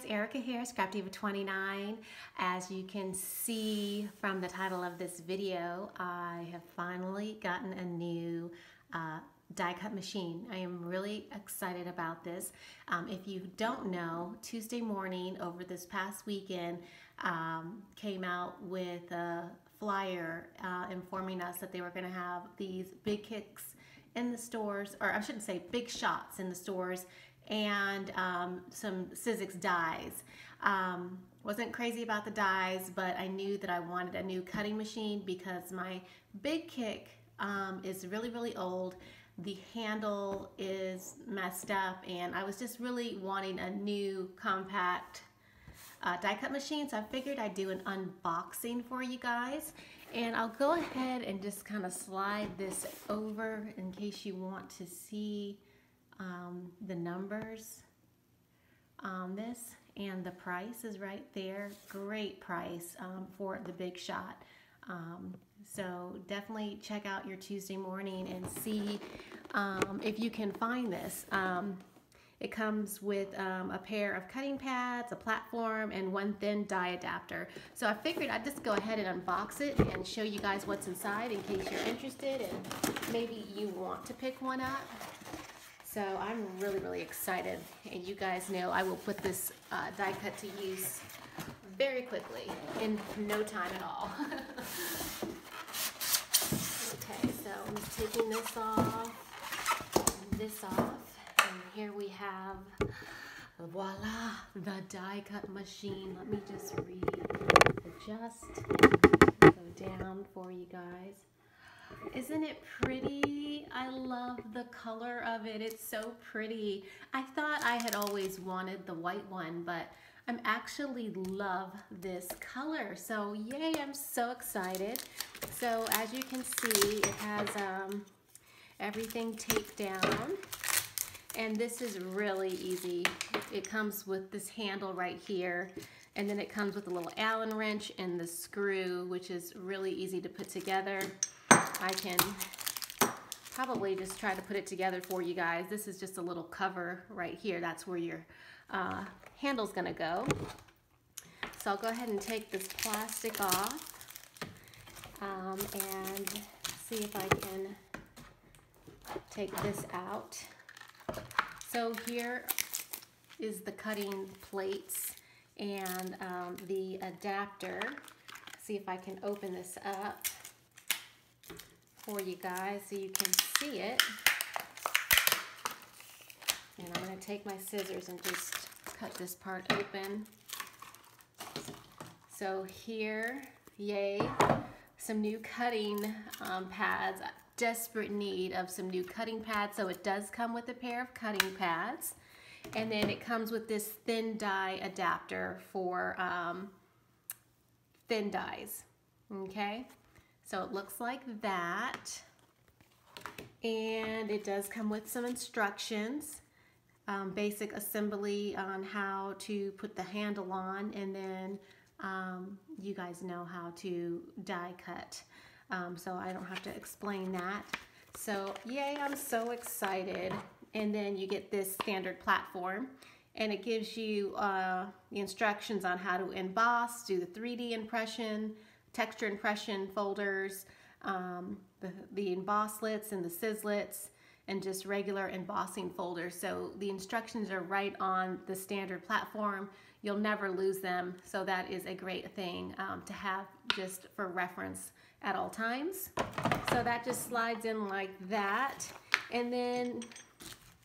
Erica here, Scrap Diva 29. As you can see from the title of this video, I have finally gotten a new die cut machine. I am really excited about this. If you don't know, Tuesday morning over this past weekend came out with a flyer informing us that they were going to have these big kicks in the stores, or I shouldn't say big shots in the stores, and some Sizzix dies. Wasn't crazy about the dies, but I knew that I wanted a new cutting machine because my big kick is really old. The handle is messed up, and I was just really wanting a new compact die cut machine, so I figured I'd do an unboxing for you guys. And I'll go ahead and just kind of slide this over in case you want to see the numbers on this, and the price is right there. Great price for the big shot. So definitely check out your Tuesday morning and see if you can find this. It comes with a pair of cutting pads, a platform, and one thin die adapter. So I figured I'd just go ahead and unbox it and show you guys what's inside in case you're interested and maybe you want to pick one up. So I'm really excited, and you guys know I will put this die cut to use very quickly, in no time at all. Okay, so I'm just taking this off, and this off, and here we have, voila, the die cut machine. Let me just adjust, go down for you guys. Isn't it pretty? I love the color of it. It's so pretty. I thought I had always wanted the white one, but I'm actually love this color. So yay, I'm so excited. So as you can see, it has everything taped down, and this is really easy. It comes with this handle right here, and then it comes with a little Allen wrench and the screw, which is really easy to put together. I can probably just try to put it together for you guys. This is just a little cover right here. That's where your handle's gonna go. So I'll go ahead and take this plastic off and see if I can take this out. So here is the cutting plates and the adapter. See if I can open this up for you guys so you can see it. And I'm going to take my scissors and just cut this part open. So here, yay, some new cutting pads. Desperate need of some new cutting pads. So it does come with a pair of cutting pads, and then it comes with this thin die adapter for thin dies. Okay, so it looks like that, and it does come with some instructions, basic assembly on how to put the handle on, and then you guys know how to die cut. So I don't have to explain that. So yay, I'm so excited. And then you get this standard platform, and it gives you the instructions on how to emboss, do the 3D impression, texture impression folders, the embosslets and the sizzlets, and just regular embossing folders. So the instructions are right on the standard platform. You'll never lose them. So that is a great thing to have just for reference at all times. So that just slides in like that. And then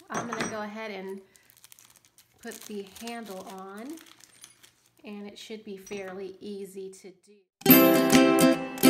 I'm gonna go ahead and put the handle on, and it should be fairly easy to do.